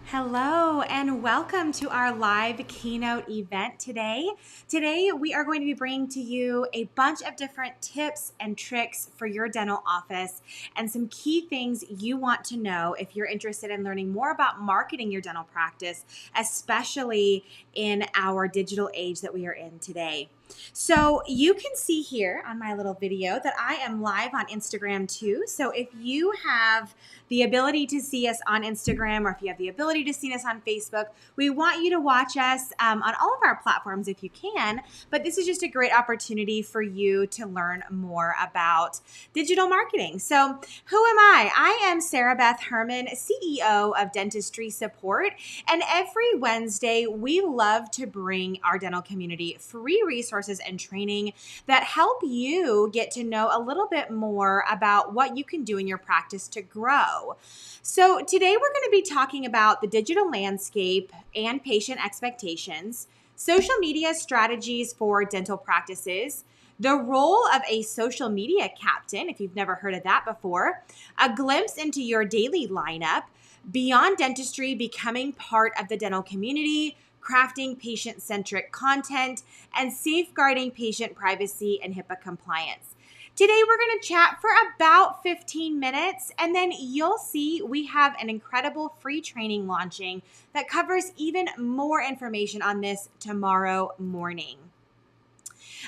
Hello and welcome to our live keynote event today. Today we are going to be bringing to you a bunch of different tips and tricks for your dental office and some key things you want to know if you're interested in learning more about marketing your dental practice, especially in our digital age that we are in today. So you can see here on my little video that I am live on Instagram too. So if you have the ability to see us on Instagram or if you have the ability to see us on Facebook, we want you to watch us on all of our platforms if you can. But this is just a great opportunity for you to learn more about digital marketing. So who am I? I am Sarah Beth Herman, CEO of Dentistry Support. And every Wednesday, we love to bring our dental community free resources and training that help you get to know a little bit more about what you can do in your practice to grow. So today we're going to be talking about the digital landscape and patient expectations, social media strategies for dental practices, the role of a social media captain, if you've never heard of that before, a glimpse into your daily lineup, beyond dentistry becoming part of the dental community, crafting patient-centric content, and safeguarding patient privacy and HIPAA compliance. Today, we're going to chat for about 15 minutes, and then you'll see we have an incredible free training launching that covers even more information on this tomorrow morning.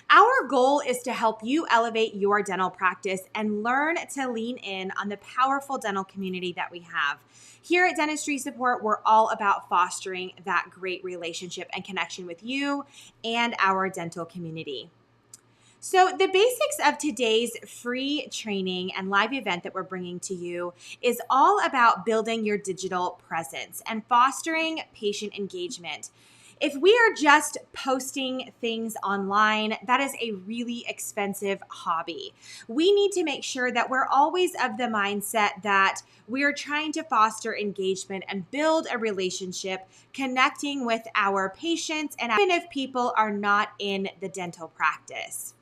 Our goal is to help you elevate your dental practice and learn to lean in on the powerful dental community that we have. Here at Dentistry Support, we're all about fostering that great relationship and connection with you and our dental community. So the basics of today's free training and live event that we're bringing to you is all about building your digital presence and fostering patient engagement. If we are just posting things online, that is a really expensive hobby. We need to make sure that we're always of the mindset that we are trying to foster engagement and build a relationship, connecting with our patients, and even if people are not in the dental practice.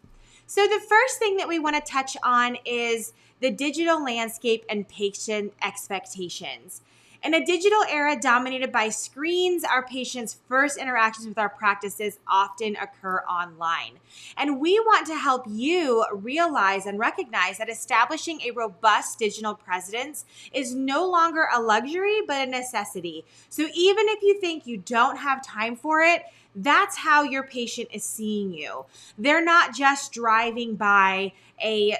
So the first thing that we want to touch on is the digital landscape and patient expectations. In a digital era dominated by screens, our patients' first interactions with our practices often occur online. And we want to help you realize and recognize that establishing a robust digital presence is no longer a luxury, but a necessity. So even if you think you don't have time for it, that's how your patient is seeing you. They're not just driving by a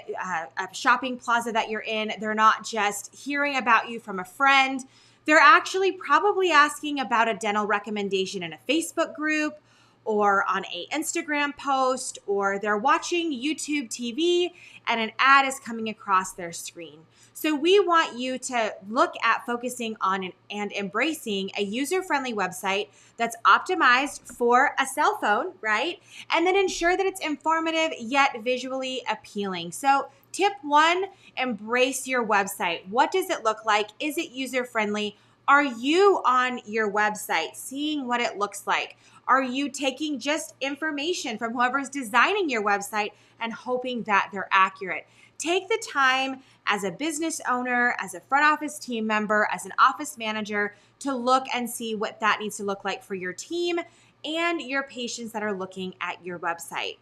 shopping plaza that you're in. They're not just hearing about you from a friend. They're actually probably asking about a dental recommendation in a Facebook group or on an Instagram post, or they're watching YouTube TV and an ad is coming across their screen. So we want you to look at focusing on and embracing a user-friendly website that's optimized for a cell phone, right? And then ensure that it's informative yet visually appealing. So tip one, embrace your website. What does it look like? Is it user-friendly? Are you on your website seeing what it looks like? Are you taking just information from whoever's designing your website and hoping that they're accurate? Take the time as a business owner, as a front office team member, as an office manager to look and see what that needs to look like for your team and your patients that are looking at your website.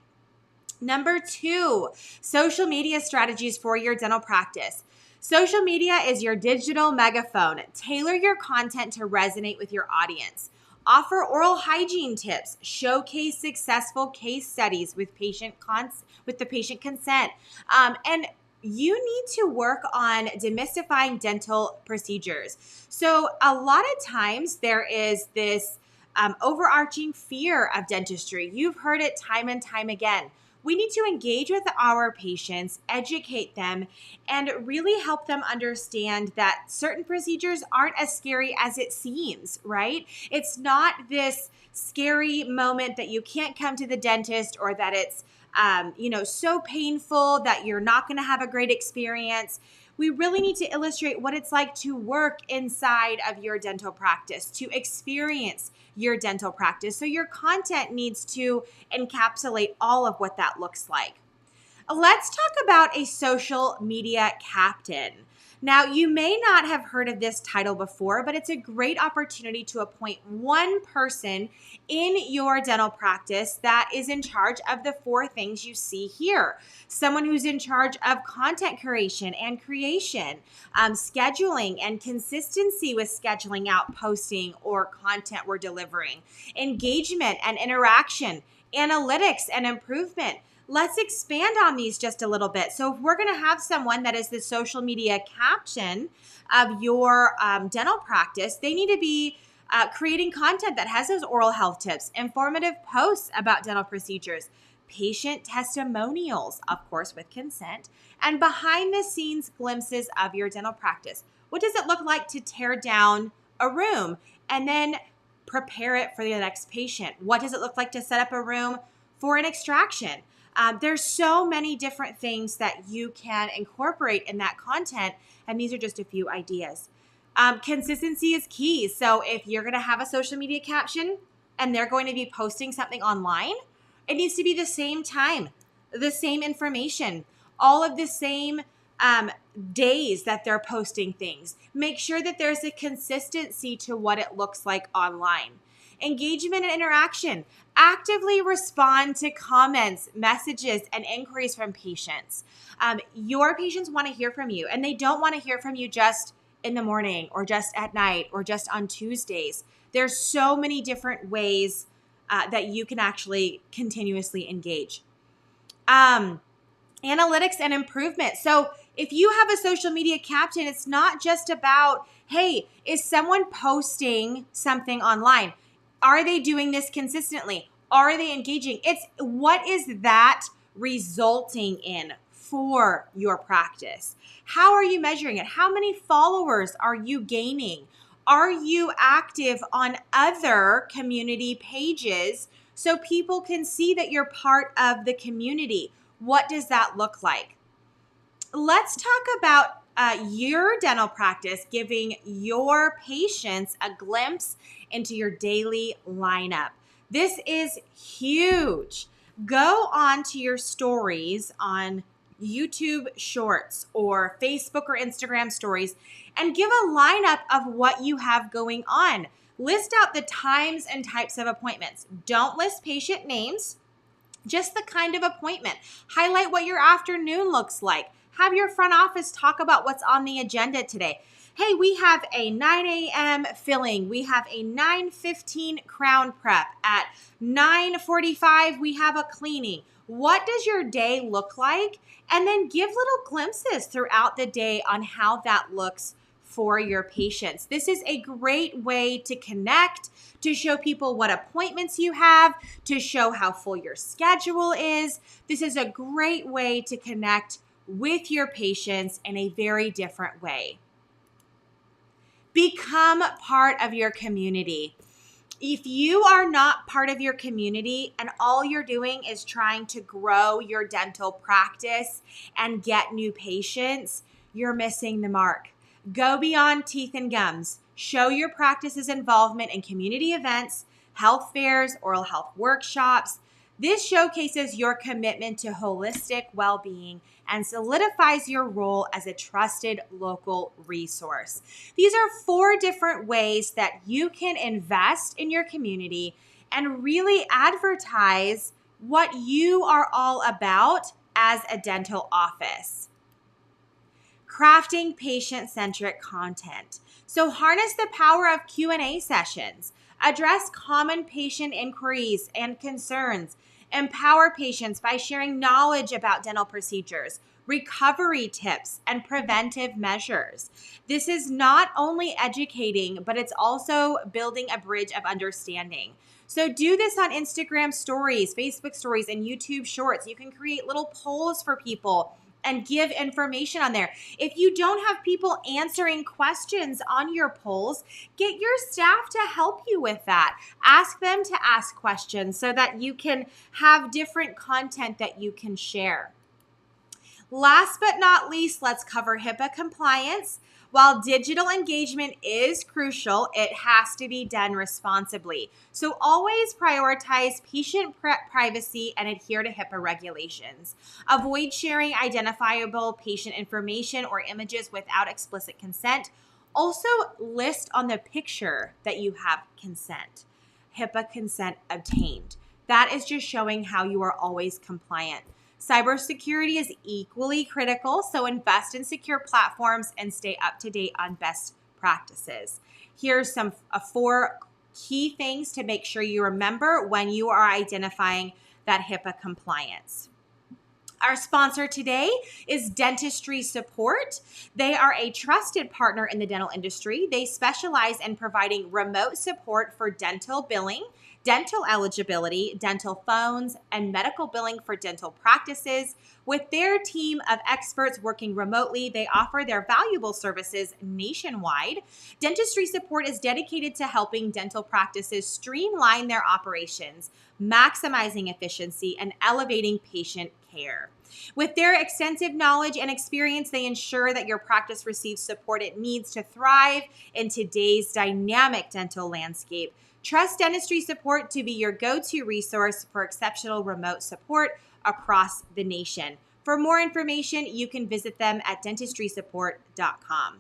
Number two, social media strategies for your dental practice. Social media is your digital megaphone. Tailor your content to resonate with your audience. Offer oral hygiene tips. Showcase successful case studies with the patient consent. And you need to work on demystifying dental procedures. So a lot of times there is this overarching fear of dentistry. You've heard it time and time again. We need to engage with our patients, educate them, and really help them understand that certain procedures aren't as scary as it seems, right? It's not this scary moment that you can't come to the dentist or that it's so painful that you're not going to have a great experience. We really need to illustrate what it's like to work inside of your dental practice, to experience your dental practice. So your content needs to encapsulate all of what that looks like. Let's talk about a social media captain. Now, you may not have heard of this title before, but it's a great opportunity to appoint one person in your dental practice that is in charge of the 4 things you see here. Someone who's in charge of content curation and creation, scheduling and consistency with scheduling out posting or content we're delivering, engagement and interaction, analytics and improvement. Let's expand on these just a little bit. So if we're going to have someone that is the social media captain of your dental practice, they need to be creating content that has those oral health tips, informative posts about dental procedures, patient testimonials, of course, with consent, and behind the scenes glimpses of your dental practice. What does it look like to tear down a room and then prepare it for the next patient? What does it look like to set up a room for an extraction? There's so many different things that you can incorporate in that content, and these are just a few ideas. Consistency is key. So if you're going to have a social media caption and they're going to be posting something online, it needs to be the same time, the same information, all of the same days that they're posting things. Make sure that there's a consistency to what it looks like online. Engagement and interaction. Actively respond to comments, messages, and inquiries from patients. Your patients want to hear from you, and they don't want to hear from you just in the morning or just at night or just on Tuesdays. There's so many different ways that you can actually continuously engage. Analytics and improvement. So if you have a social media captain, it's not just about, hey, is someone posting something online? Are they doing this consistently? Are they engaging? It's what is that resulting in for your practice? How are you measuring it? How many followers are you gaining? Are you active on other community pages so people can see that you're part of the community? What does that look like? Let's talk about your dental practice giving your patients a glimpse into your daily lineup. This is huge. Go on to your stories on YouTube Shorts or Facebook or Instagram stories and give a lineup of what you have going on. List out the times and types of appointments. Don't list patient names, just the kind of appointment. Highlight what your afternoon looks like. Have your front office talk about what's on the agenda today. Hey, we have a 9 a.m. filling. We have a 9:15 crown prep. At 9:45, we have a cleaning. What does your day look like? And then give little glimpses throughout the day on how that looks for your patients. This is a great way to connect, to show people what appointments you have, to show how full your schedule is. This is a great way to connect with your patients in a very different way. Become part of your community. If you are not part of your community and all you're doing is trying to grow your dental practice and get new patients, you're missing the mark. Go beyond teeth and gums. Show your practice's involvement in community events, health fairs, oral health workshops. This showcases your commitment to holistic well-being and solidifies your role as a trusted local resource. These are 4 different ways that you can invest in your community and really advertise what you are all about as a dental office. Crafting patient-centric content. So harness the power of Q&A sessions. Address common patient inquiries and concerns. Empower patients by sharing knowledge about dental procedures, recovery tips, and preventive measures. This is not only educating, but it's also building a bridge of understanding. So do this on Instagram stories, Facebook stories, and YouTube shorts. You can create little polls for people and give information on there. If you don't have people answering questions on your polls, get your staff to help you with that. Ask them to ask questions so that you can have different content that you can share. Last but not least, let's cover HIPAA compliance. While digital engagement is crucial, it has to be done responsibly. So always prioritize patient privacy and adhere to HIPAA regulations. Avoid sharing identifiable patient information or images without explicit consent. Also, list on the picture that you have consent. HIPAA consent obtained. That is just showing how you are always compliant. Cybersecurity is equally critical, so invest in secure platforms and stay up to date on best practices. Here's some 4 key things to make sure you remember when you are identifying that HIPAA compliance. Our sponsor today is Dentistry Support. They are a trusted partner in the dental industry. They specialize in providing remote support for dental billing, dental eligibility, dental phones, and medical billing for dental practices. With their team of experts working remotely, they offer their valuable services nationwide. Dentistry Support is dedicated to helping dental practices streamline their operations, maximizing efficiency, and elevating patient care. With their extensive knowledge and experience, they ensure that your practice receives support it needs to thrive in today's dynamic dental landscape. Trust Dentistry Support to be your go-to resource for exceptional remote support across the nation. For more information, you can visit them at dentistrysupport.com.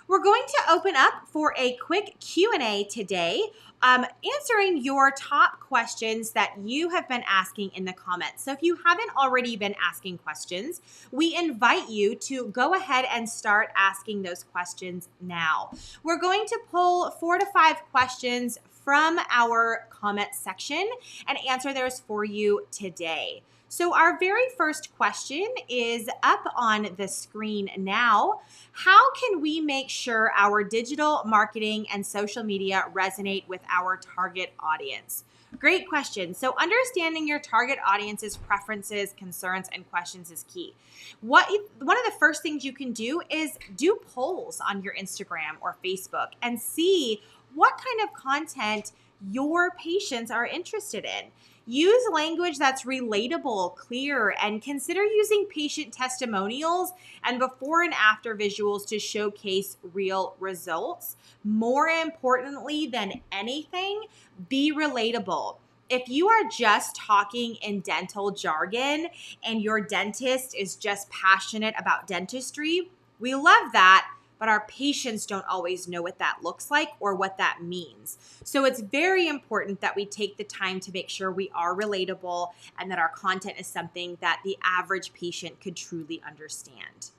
We're going to open up for a quick Q&A today, answering your top questions that you have been asking in the comments. So if you haven't already been asking questions, we invite you to go ahead and start asking those questions now. We're going to pull 4 to 5 questions from our comment section and answer those for you today. So our very first question is up on the screen now. How can we make sure our digital marketing and social media resonate with our target audience? Great question. So understanding your target audience's preferences, concerns, and questions is key. One of the first things you can do is do polls on your Instagram or Facebook and see what kind of content your patients are interested in. Use language that's relatable, clear, and consider using patient testimonials and before and after visuals to showcase real results. More importantly than anything, be relatable. If you are just talking in dental jargon and your dentist is just passionate about dentistry, we love that. But our patients don't always know what that looks like or what that means. So it's very important that we take the time to make sure we are relatable and that our content is something that the average patient could truly understand.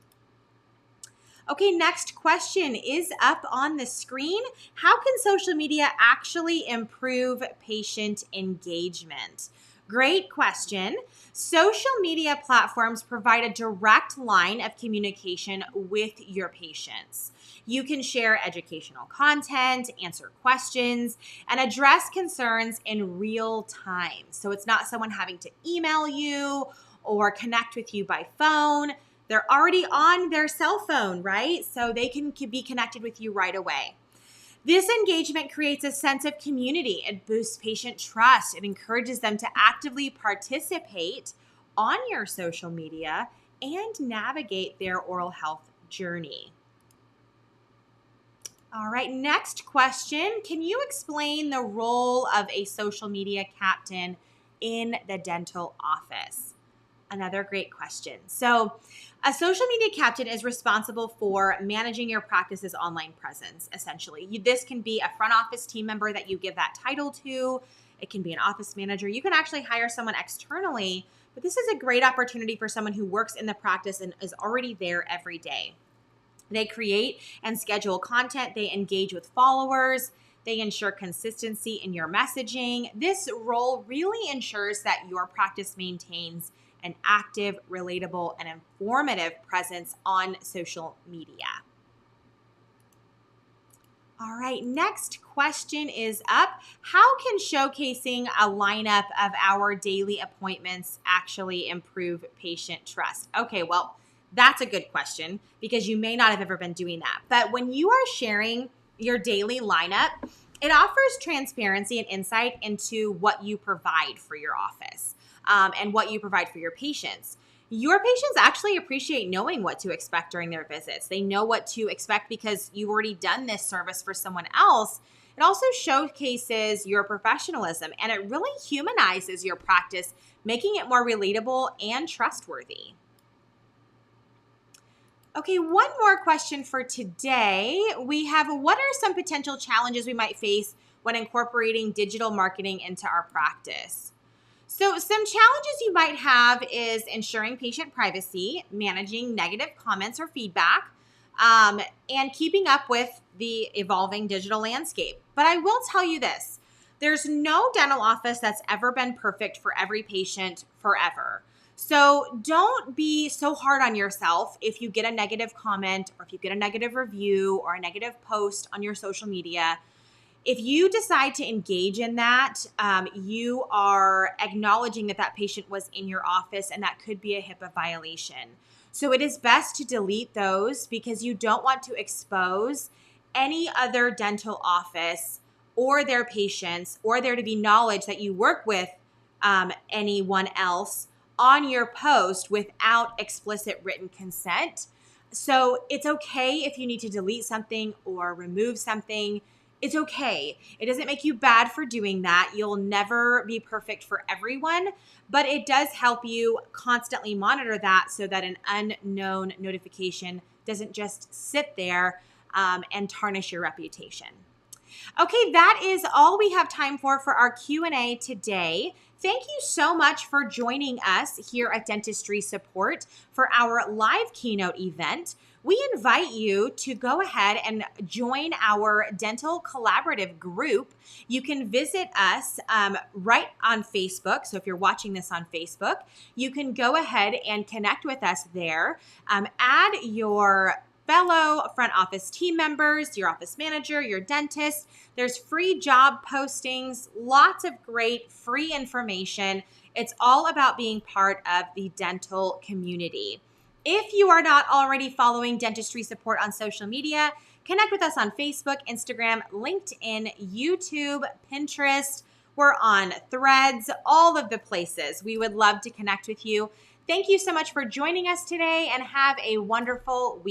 Okay, next question is up on the screen. How can social media actually improve patient engagement? Great question. Social media platforms provide a direct line of communication with your patients. You can share educational content, answer questions, and address concerns in real time. So it's not someone having to email you or connect with you by phone. They're already on their cell phone, right? So they can be connected with you right away. This engagement creates a sense of community. It boosts patient trust. It encourages them to actively participate on your social media and navigate their oral health journey. All right, next question. Can you explain the role of a social media captain in the dental office? Another great question. So a social media captain is responsible for managing your practice's online presence, essentially. This can be a front office team member that you give that title to. It can be an office manager. You can actually hire someone externally, but this is a great opportunity for someone who works in the practice and is already there every day. They create and schedule content. They engage with followers. They ensure consistency in your messaging. This role really ensures that your practice maintains an active, relatable, and informative presence on social media. All right, next question is up. How can showcasing a lineup of our daily appointments actually improve patient trust? Okay, well, that's a good question because you may not have ever been doing that. But when you are sharing your daily lineup, it offers transparency and insight into what you provide for your office and what you provide for your patients. Your patients actually appreciate knowing what to expect during their visits. They know what to expect because you've already done this service for someone else. It also showcases your professionalism and it really humanizes your practice, making it more relatable and trustworthy. Okay, one more question for today. We have, what are some potential challenges we might face when incorporating digital marketing into our practice? So some challenges you might have is ensuring patient privacy, managing negative comments or feedback, and keeping up with the evolving digital landscape. But I will tell you this, there's no dental office that's ever been perfect for every patient forever. So don't be so hard on yourself if you get a negative comment or if you get a negative review or a negative post on your social media. If you decide to engage in that, you are acknowledging that that patient was in your office and that could be a HIPAA violation. So it is best to delete those because you don't want to expose any other dental office or their patients or there to be knowledge that you work with anyone else on your post without explicit written consent. So it's okay if you need to delete something or remove something. It's okay. It doesn't make you bad for doing that. You'll never be perfect for everyone, but it does help you constantly monitor that so that an unknown notification doesn't just sit there and tarnish your reputation. Okay, that is all we have time for our Q&A today. Thank you so much for joining us here at Dentistry Support for our live keynote event. We invite you to go ahead and join our dental collaborative group. You can visit us right on Facebook. So if you're watching this on Facebook, you can go ahead and connect with us there. Add your fellow front office team members, your office manager, your dentist. There's free job postings, lots of great free information. It's all about being part of the dental community. If you are not already following Dentistry Support on social media, connect with us on Facebook, Instagram, LinkedIn, YouTube, Pinterest. We're on Threads, all of the places. We would love to connect with you. Thank you so much for joining us today and have a wonderful week.